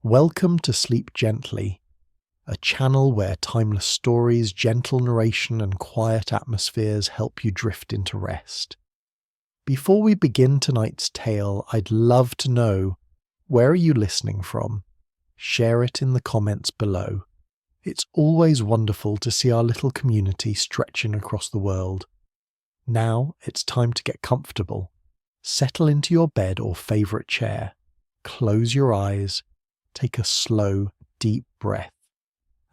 Welcome to Sleep Gently, a channel where timeless stories, gentle narration, and quiet atmospheres help you drift into rest. Before we begin tonight's tale, I'd love to know, where are you listening from? Share it in the comments below. It's always wonderful to see our little community stretching across the world. Now it's time to get comfortable. Settle into your bed or favourite chair. Close your eyes. Take a slow, deep breath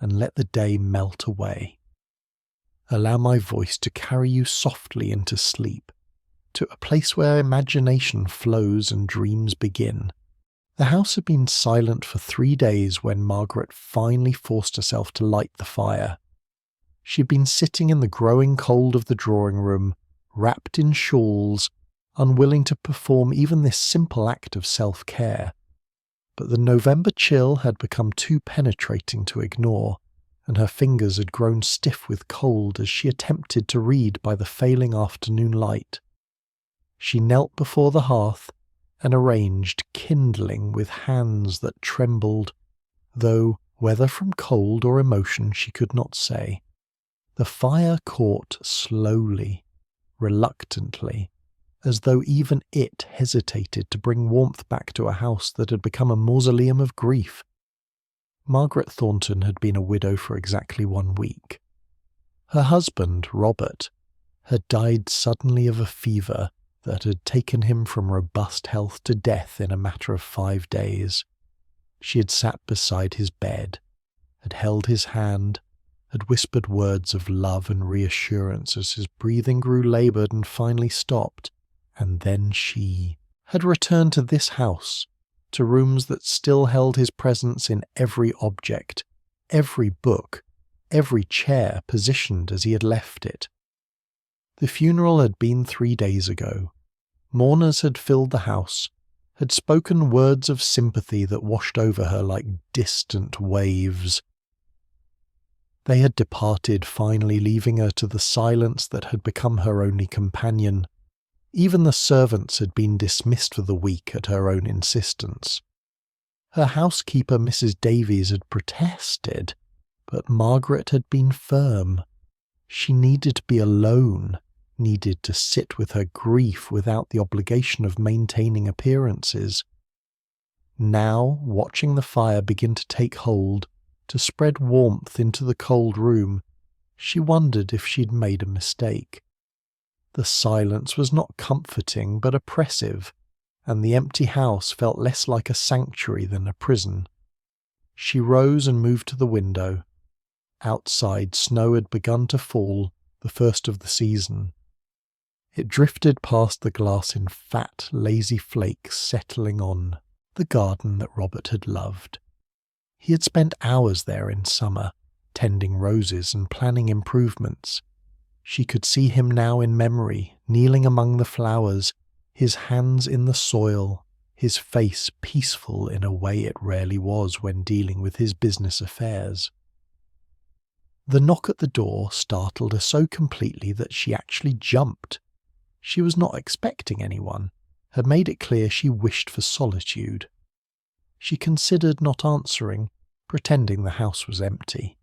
and let the day melt away. Allow my voice to carry you softly into sleep, to a place where imagination flows and dreams begin. The house had been silent for 3 days when Margaret finally forced herself to light the fire. She'd been sitting in the growing cold of the drawing room, wrapped in shawls, unwilling to perform even this simple act of self-care. But the November chill had become too penetrating to ignore, and her fingers had grown stiff with cold as she attempted to read by the failing afternoon light. She knelt before the hearth and arranged kindling with hands that trembled, though whether from cold or emotion she could not say. The fire caught slowly, reluctantly, as though even it hesitated to bring warmth back to a house that had become a mausoleum of grief. Margaret Thornton had been a widow for exactly 1 week. Her husband, Robert, had died suddenly of a fever that had taken him from robust health to death in a matter of 5 days. She had sat beside his bed, had held his hand, had whispered words of love and reassurance as his breathing grew laboured and finally stopped. And then she had returned to this house, to rooms that still held his presence in every object, every book, every chair positioned as he had left it. The funeral had been 3 days ago. Mourners had filled the house, had spoken words of sympathy that washed over her like distant waves. They had departed, finally leaving her to the silence that had become her only companion. Even the servants had been dismissed for the week at her own insistence. Her housekeeper, Mrs. Davies, had protested, but Margaret had been firm. She needed to be alone, needed to sit with her grief without the obligation of maintaining appearances. Now, watching the fire begin to take hold, to spread warmth into the cold room, she wondered if she'd made a mistake. The silence was not comforting but oppressive, and the empty house felt less like a sanctuary than a prison. She rose and moved to the window. Outside, snow had begun to fall, the first of the season. It drifted past the glass in fat, lazy flakes settling on the garden that Robert had loved. He had spent hours there in summer, tending roses and planning improvements. She could see him now in memory, kneeling among the flowers, his hands in the soil, his face peaceful in a way it rarely was when dealing with his business affairs. The knock at the door startled her so completely that she actually jumped. She was not expecting anyone, had made it clear she wished for solitude. She considered not answering, pretending the house was empty.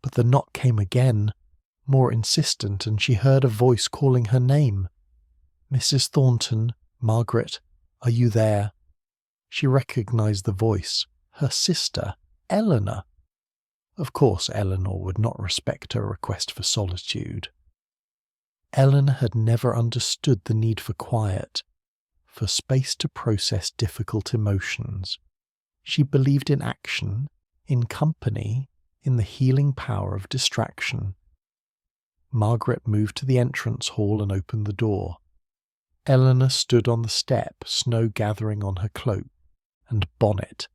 But the knock came again, more insistent, and she heard a voice calling her name. "Mrs. Thornton, Margaret, are you there?" She recognised the voice, her sister, Eleanor. Of course Eleanor would not respect her request for solitude. Eleanor had never understood the need for quiet, for space to process difficult emotions. She believed in action, in company, in the healing power of distraction. Margaret moved to the entrance hall and opened the door. Eleanor stood on the step, snow gathering on her cloak and bonnet,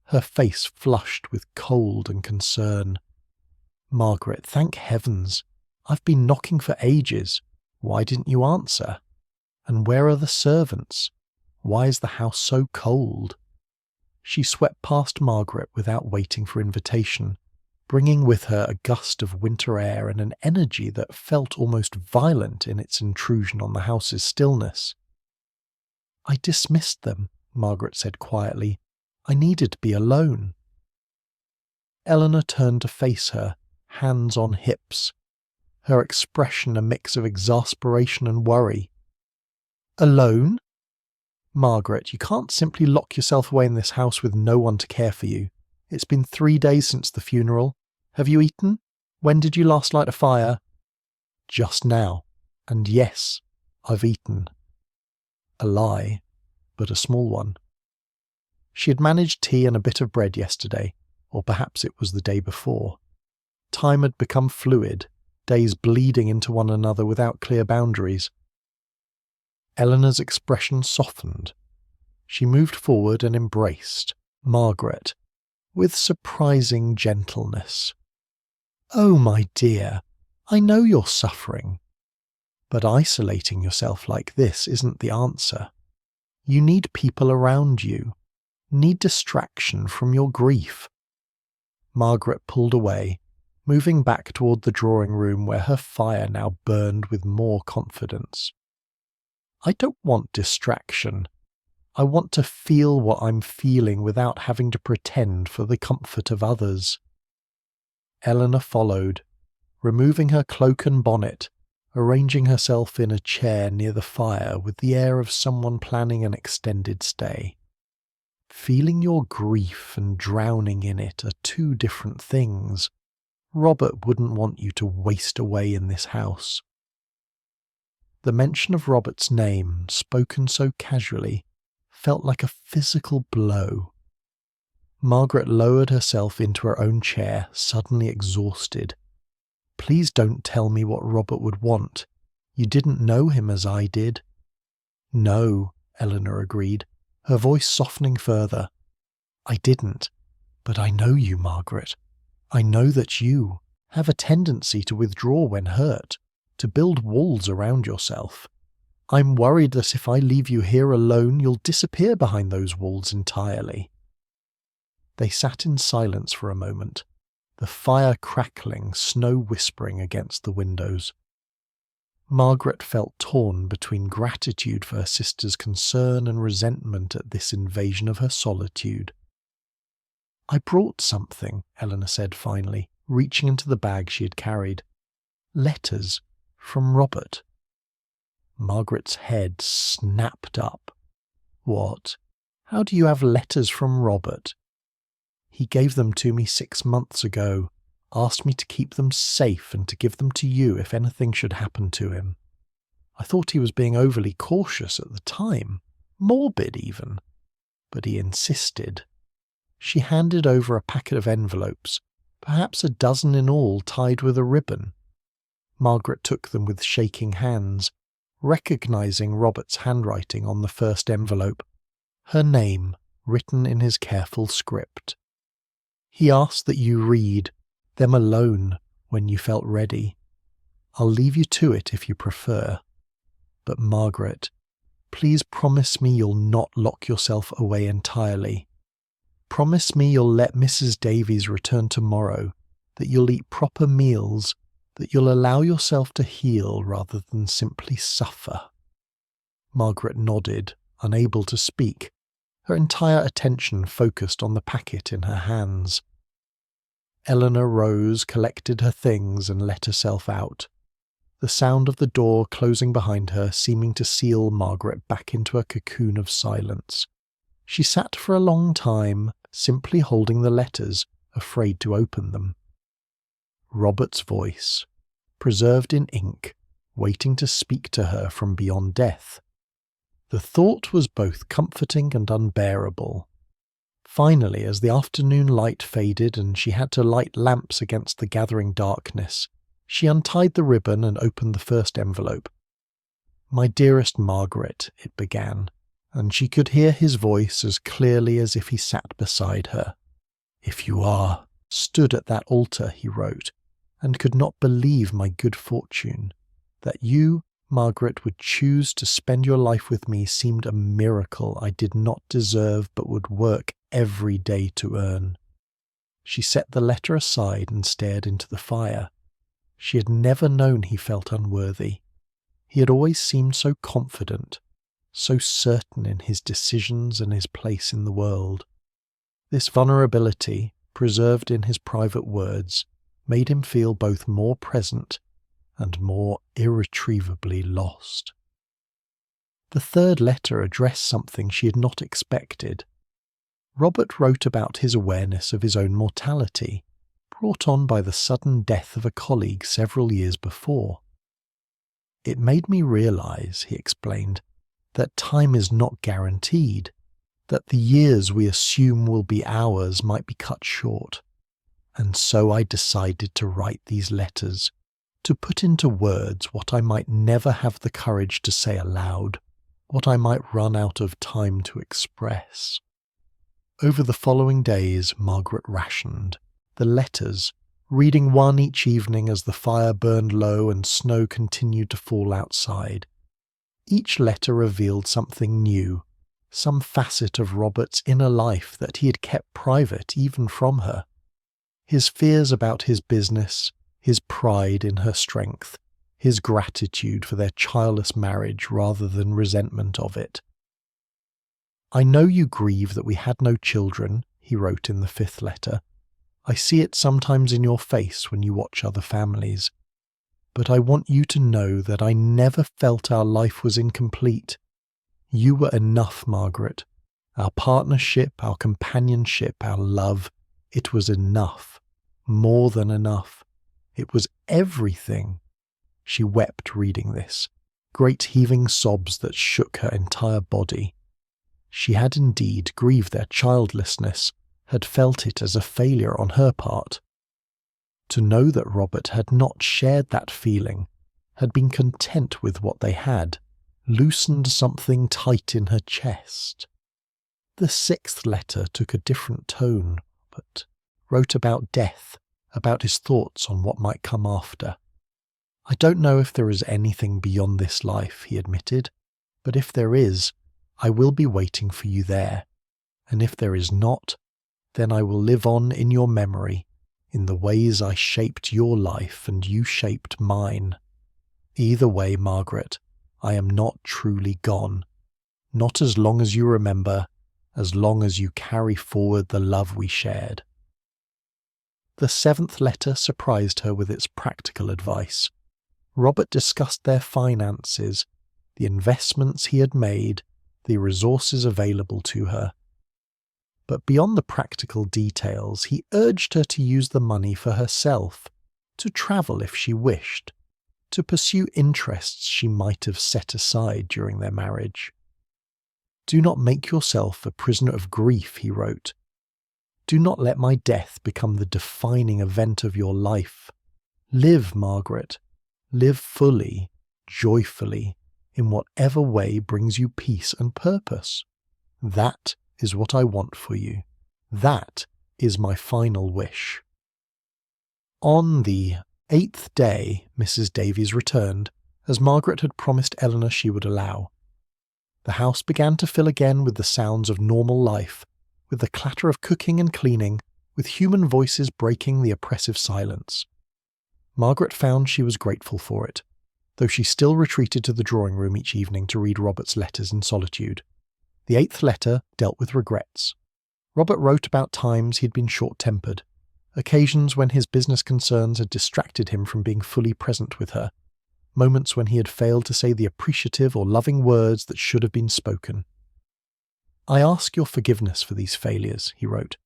her face flushed with cold and concern. "Margaret, thank heavens! I've been knocking for ages. Why didn't you answer? And where are the servants? Why is the house so cold?" She swept past Margaret without waiting for invitation, bringing with her a gust of winter air and an energy that felt almost violent in its intrusion on the house's stillness. "I dismissed them," Margaret said quietly. I needed to be alone." Eleanor turned to face her, hands on hips, her expression a mix of exasperation and worry. "Alone? Margaret, you can't simply lock yourself away in this house with no one to care for you. It's been 3 days since the funeral. Have you eaten? When did you last light a fire?" "Just now. And yes, I've eaten." A lie, but a small one. She had managed tea and a bit of bread yesterday, or perhaps it was the day before. Time had become fluid, days bleeding into one another without clear boundaries. Eleanor's expression softened. She moved forward and embraced Margaret with surprising gentleness. "Oh, my dear, I know you're suffering. But isolating yourself like this isn't the answer. You need people around you, need distraction from your grief." Margaret pulled away, moving back toward the drawing room where her fire now burned with more confidence. "I don't want distraction. I want to feel what I'm feeling without having to pretend for the comfort of others." Eleanor followed, removing her cloak and bonnet, arranging herself in a chair near the fire with the air of someone planning an extended stay. Feeling your grief and drowning in it are two different things. Robert wouldn't want you to waste away in this house. The mention of Robert's name, spoken so casually, felt like a physical blow. Margaret lowered herself into her own chair, suddenly exhausted. "Please don't tell me what Robert would want. You didn't know him as I did." "No," Eleanor agreed, her voice softening further. "I didn't. But I know you, Margaret. I know that you have a tendency to withdraw when hurt, to build walls around yourself. I'm worried that if I leave you here alone, you'll disappear behind those walls entirely." They sat in silence for a moment, the fire crackling, snow whispering against the windows. Margaret felt torn between gratitude for her sister's concern and resentment at this invasion of her solitude. "I brought something," Eleanor said finally, reaching into the bag she had carried. "Letters from Robert." Margaret's head snapped up. "What? How do you have letters from Robert?" "He gave them to me 6 months ago, asked me to keep them safe and to give them to you if anything should happen to him. I thought he was being overly cautious at the time, morbid even, but he insisted." She handed over a packet of envelopes, perhaps a dozen in all, tied with a ribbon. Margaret took them with shaking hands, recognizing Robert's handwriting on the first envelope, her name written in his careful script. "He asked that you read them alone when you felt ready. I'll leave you to it if you prefer. But Margaret, please promise me you'll not lock yourself away entirely. Promise me you'll let Mrs. Davies return tomorrow, that you'll eat proper meals, that you'll allow yourself to heal rather than simply suffer." Margaret nodded, unable to speak, her entire attention focused on the packet in her hands. Eleanor rose, collected her things, and let herself out, the sound of the door closing behind her seeming to seal Margaret back into a cocoon of silence. She sat for a long time, simply holding the letters, afraid to open them. Robert's voice, preserved in ink, waiting to speak to her from beyond death. The thought was both comforting and unbearable. Finally, as the afternoon light faded and she had to light lamps against the gathering darkness, she untied the ribbon and opened the first envelope. "My dearest Margaret," it began, and she could hear his voice as clearly as if he sat beside her. "If you are stood at that altar," he wrote, "and could not believe my good fortune, that you, Margaret, would choose to spend your life with me seemed a miracle I did not deserve but would work every day to earn." She set the letter aside and stared into the fire. She had never known he felt unworthy. He had always seemed so confident, so certain in his decisions and his place in the world. This vulnerability, preserved in his private words, made him feel both more present and more irretrievably lost. The third letter addressed something she had not expected. Robert wrote about his awareness of his own mortality, brought on by the sudden death of a colleague several years before. "It made me realize," he explained, "that time is not guaranteed, that the years we assume will be ours might be cut short. And so I decided to write these letters, to put into words what I might never have the courage to say aloud, what I might run out of time to express." Over the following days, Margaret rationed the letters, reading one each evening as the fire burned low and snow continued to fall outside. Each letter revealed something new, some facet of Robert's inner life that he had kept private even from her. His fears about his business, his pride in her strength, his gratitude for their childless marriage rather than resentment of it. "I know you grieve that we had no children," he wrote in the 5th letter. "I see it sometimes in your face when you watch other families. But I want you to know that I never felt our life was incomplete. You were enough, Margaret. Our partnership, our companionship, our love, it was enough. More than enough. It was everything." She wept reading this, great heaving sobs that shook her entire body. She had indeed grieved their childlessness, had felt it as a failure on her part. To know that Robert had not shared that feeling, had been content with what they had, loosened something tight in her chest. The 6th letter took a different tone, but wrote about death, about his thoughts on what might come after. "I don't know if there is anything beyond this life," he admitted, "but if there is, I will be waiting for you there, and if there is not, then I will live on in your memory, in the ways I shaped your life and you shaped mine. Either way, Margaret, I am not truly gone. Not as long as you remember, as long as you carry forward the love we shared." The 7th letter surprised her with its practical advice. Robert discussed their finances, the investments he had made, the resources available to her. But beyond the practical details, he urged her to use the money for herself, to travel if she wished, to pursue interests she might have set aside during their marriage. "Do not make yourself a prisoner of grief," he wrote. "Do not let my death become the defining event of your life. Live, Margaret. Live fully, joyfully, in whatever way brings you peace and purpose. That is what I want for you. That is my final wish." On the 8th day, Mrs. Davies returned, as Margaret had promised Eleanor she would allow. The house began to fill again with the sounds of normal life, with the clatter of cooking and cleaning, with human voices breaking the oppressive silence. Margaret found she was grateful for it, though she still retreated to the drawing room each evening to read Robert's letters in solitude. The 8th letter dealt with regrets. Robert wrote about times he had been short-tempered, occasions when his business concerns had distracted him from being fully present with her, moments when he had failed to say the appreciative or loving words that should have been spoken. "I ask your forgiveness for these failures," he wrote,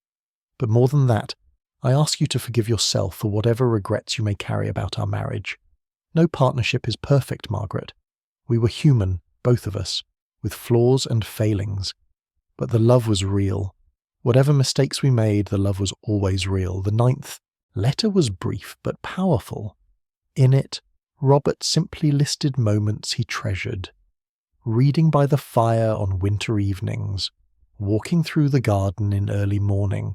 "but more than that, I ask you to forgive yourself for whatever regrets you may carry about our marriage. No partnership is perfect, Margaret. We were human, both of us, with flaws and failings. But the love was real. Whatever mistakes we made, the love was always real. The 9th letter was brief but powerful. In it, Robert simply listed moments he treasured. Reading by the fire on winter evenings, walking through the garden in early morning,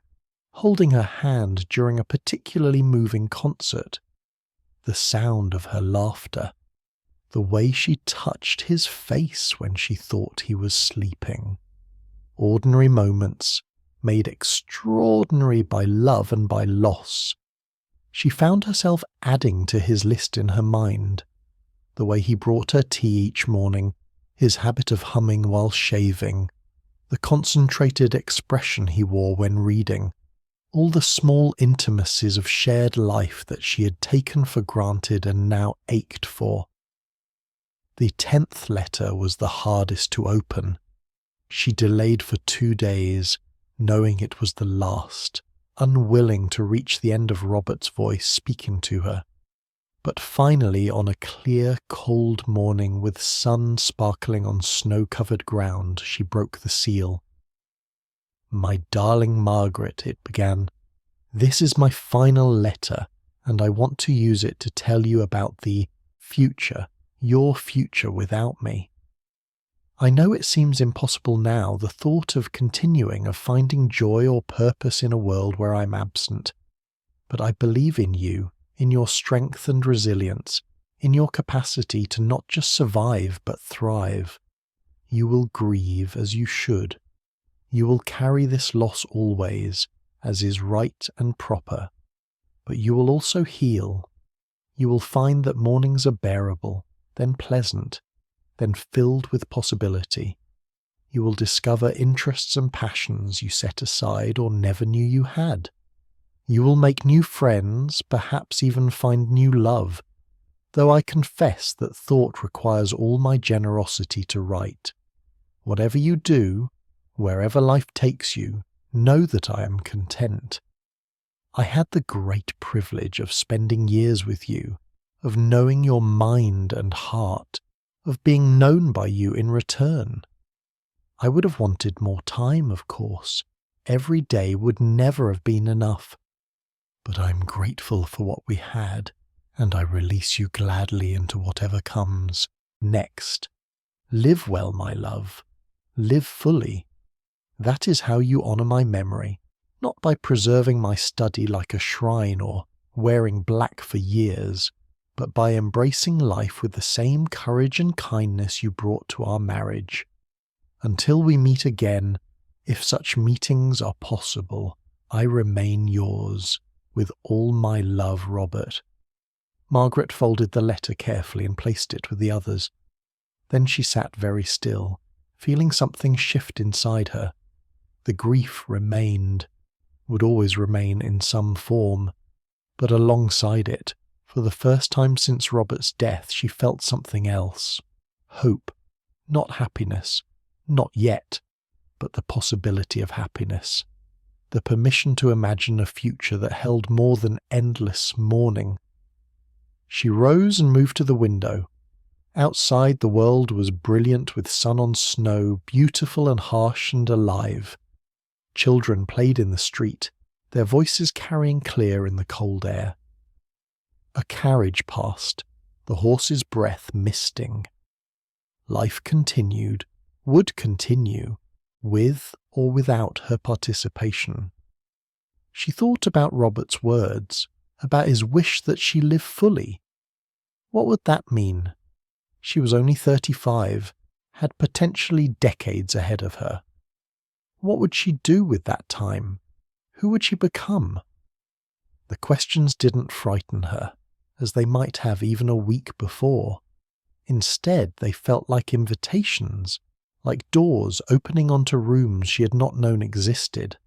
holding her hand during a particularly moving concert, the sound of her laughter, the way she touched his face when she thought he was sleeping. Ordinary moments, made extraordinary by love and by loss. She found herself adding to his list in her mind. The way he brought her tea each morning, his habit of humming while shaving, the concentrated expression he wore when reading, all the small intimacies of shared life that she had taken for granted and now ached for. The 10th letter was the hardest to open. She delayed for 2 days, knowing it was the last, unwilling to reach the end of Robert's voice speaking to her. But finally, on a clear, cold morning with sun sparkling on snow-covered ground, she broke the seal. "My darling Margaret," it began, "this is my final letter, and I want to use it to tell you about the future, your future without me. I know it seems impossible now, the thought of continuing, of finding joy or purpose in a world where I'm absent, but I believe in you, in your strength and resilience, in your capacity to not just survive but thrive. You will grieve as you should. You will carry this loss always, as is right and proper, but you will also heal. You will find that mornings are bearable, then pleasant, then filled with possibility. You will discover interests and passions you set aside or never knew you had. You will make new friends, perhaps even find new love, though I confess that thought requires all my generosity to write. Whatever you do, wherever life takes you, know that I am content. I had the great privilege of spending years with you, of knowing your mind and heart, of being known by you in return. I would have wanted more time, of course. Every day would never have been enough. But I am grateful for what we had, and I release you gladly into whatever comes next. Live well, my love. Live fully. That is how you honour my memory, not by preserving my study like a shrine or wearing black for years, but by embracing life with the same courage and kindness you brought to our marriage. Until we meet again, if such meetings are possible, I remain yours, with all my love, Robert." Margaret folded the letter carefully and placed it with the others. Then she sat very still, feeling something shift inside her. The grief remained, would always remain in some form, but alongside it, for the first time since Robert's death, she felt something else. Hope, not happiness, not yet, but the possibility of happiness. The permission to imagine a future that held more than endless mourning. She rose and moved to the window. Outside, the world was brilliant with sun on snow, beautiful and harsh and alive. Children played in the street, their voices carrying clear in the cold air. A carriage passed, the horse's breath misting. Life continued, would continue, with or without her participation. She thought about Robert's words, about his wish that she live fully. What would that mean? She was only 35, had potentially decades ahead of her. What would she do with that time? Who would she become? The questions didn't frighten her, as they might have even a week before. Instead, they felt like invitations, like doors opening onto rooms she had not known existed.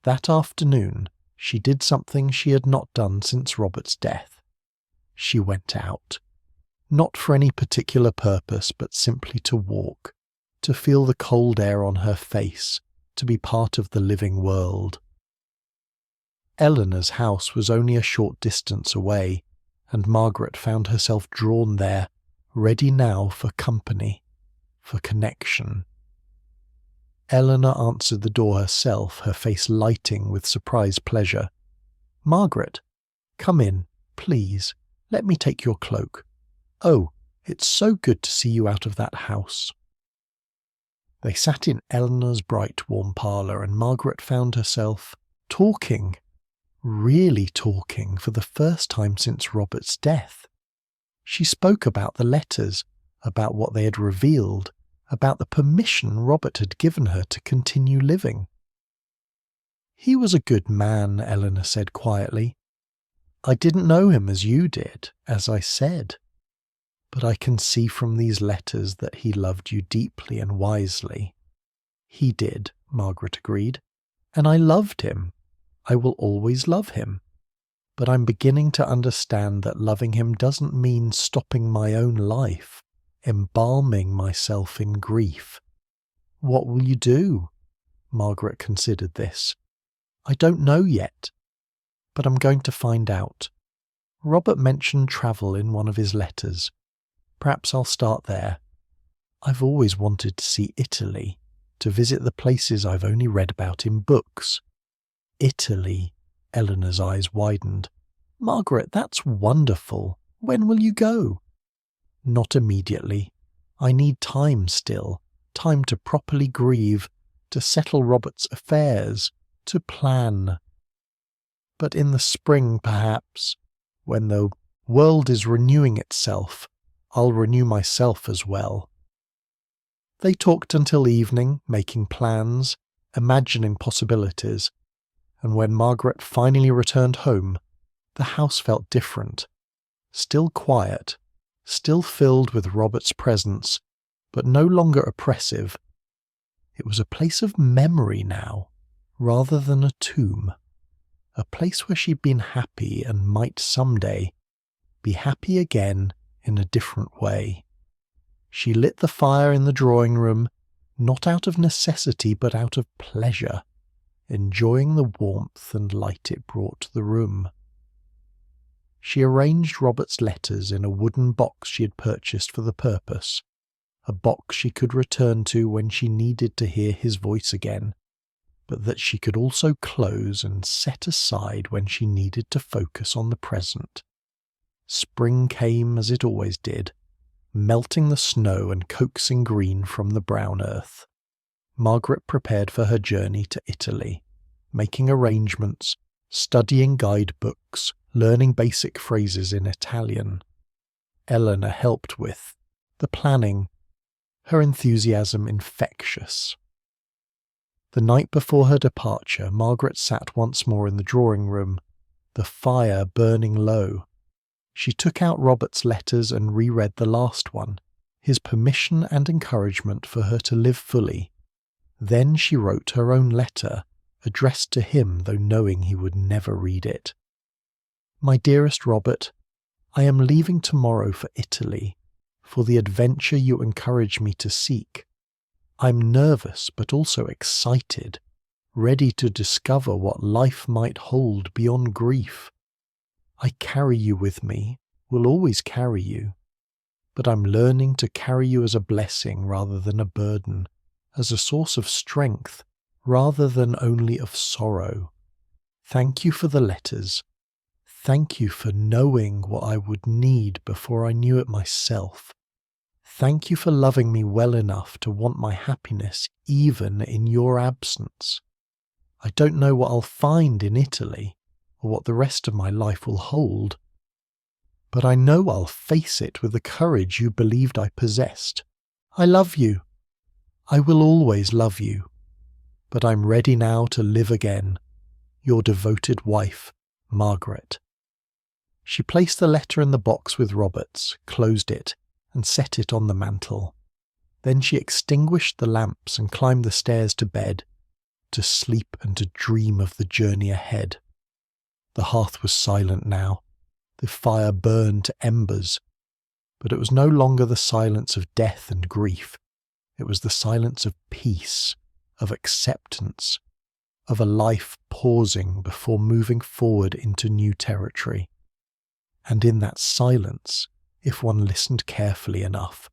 That afternoon, she did something she had not done since Robert's death. She went out. Not for any particular purpose, but simply to walk, to feel the cold air on her face, to be part of the living world. Eleanor's house was only a short distance away, and Margaret found herself drawn there, ready now for company, for connection. Eleanor answered the door herself, her face lighting with surprised pleasure. "Margaret, come in, please. Let me take your cloak. Oh, it's so good to see you out of that house." They sat in Eleanor's bright, warm parlour, and Margaret found herself talking, really talking, for the first time since Robert's death. She spoke about the letters, about what they had revealed, about the permission Robert had given her to continue living. "He was a good man," Eleanor said quietly. "I didn't know him as you did, as I said. But I can see from these letters that he loved you deeply and wisely. He did, Margaret agreed. And I loved him. I will always love him. But I'm beginning to understand that loving him doesn't mean stopping my own life, embalming myself in grief. What will you do? Margaret considered this. I don't know yet, but I'm going to find out. Robert mentioned travel in one of his letters. Perhaps I'll start there. I've always wanted to see Italy, to visit the places I've only read about in books. Italy, Eleanor's eyes widened. Margaret, that's wonderful. When will you go? Not immediately. I need time still, time to properly grieve, to settle Robert's affairs, to plan. But in the spring, perhaps, when the world is renewing itself, I'll renew myself as well. They talked until evening, making plans, imagining possibilities, and when Margaret finally returned home, the house felt different, still quiet, still filled with Robert's presence, but no longer oppressive. It was a place of memory now, rather than a tomb, a place where she'd been happy and might someday be happy again in a different way. She lit the fire in the drawing room, not out of necessity but out of pleasure, enjoying the warmth and light it brought to the room. She arranged Robert's letters in a wooden box she had purchased for the purpose, a box she could return to when she needed to hear his voice again, but that she could also close and set aside when she needed to focus on the present. Spring came as it always did, melting the snow and coaxing green from the brown earth. Margaret prepared for her journey to Italy, making arrangements, studying guidebooks, learning basic phrases in Italian. Eleanor helped with the planning, her enthusiasm infectious. The night before her departure, Margaret sat once more in the drawing room, the fire burning low. She took out Robert's letters and reread the last one, his permission and encouragement for her to live fully. Then she wrote her own letter, addressed to him though knowing he would never read it. My dearest Robert, I am leaving tomorrow for Italy, for the adventure you encourage me to seek. I'm nervous but also excited, ready to discover what life might hold beyond grief. I carry you with me, will always carry you, but I'm learning to carry you as a blessing rather than a burden, as a source of strength rather than only of sorrow. Thank you for the letters. Thank you for knowing what I would need before I knew it myself. Thank you for loving me well enough to want my happiness even in your absence. I don't know what I'll find in Italy, or what the rest of my life will hold, but I know I'll face it with the courage you believed I possessed. I love you. I will always love you. But I'm ready now to live again. Your devoted wife, Margaret. She placed the letter in the box with Robert's, closed it, and set it on the mantel. Then she extinguished the lamps and climbed the stairs to bed, to sleep and to dream of the journey ahead. The hearth was silent now. The fire burned to embers. But it was no longer the silence of death and grief. It was the silence of peace, of acceptance, of a life pausing before moving forward into new territory. And in that silence, if one listened carefully enough,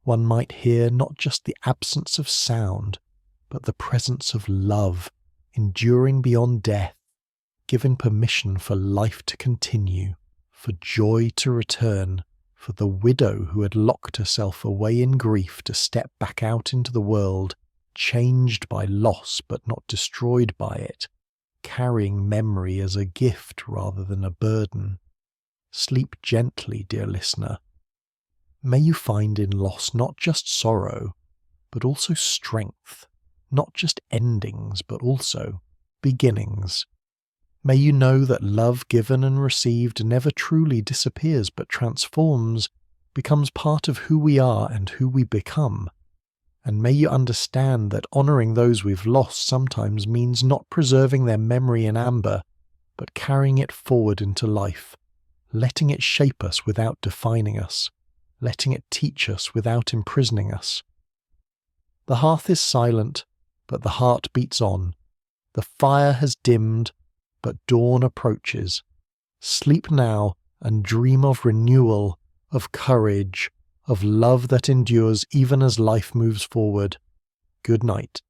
one might hear not just the absence of sound, but the presence of love, enduring beyond death, given permission for life to continue, for joy to return, for the widow who had locked herself away in grief to step back out into the world, changed by loss but not destroyed by it, carrying memory as a gift rather than a burden. Sleep gently, dear listener. May you find in loss not just sorrow, but also strength, not just endings, but also beginnings. May you know that love given and received never truly disappears but transforms, becomes part of who we are and who we become. and may you understand that honouring those we've lost sometimes means not preserving their memory in amber, but carrying it forward into life, letting it shape us without defining us, letting it teach us without imprisoning us. The hearth is silent, but the heart beats on. The fire has dimmed, but dawn approaches. Sleep now and dream of renewal, of courage, of love that endures even as life moves forward. Good night.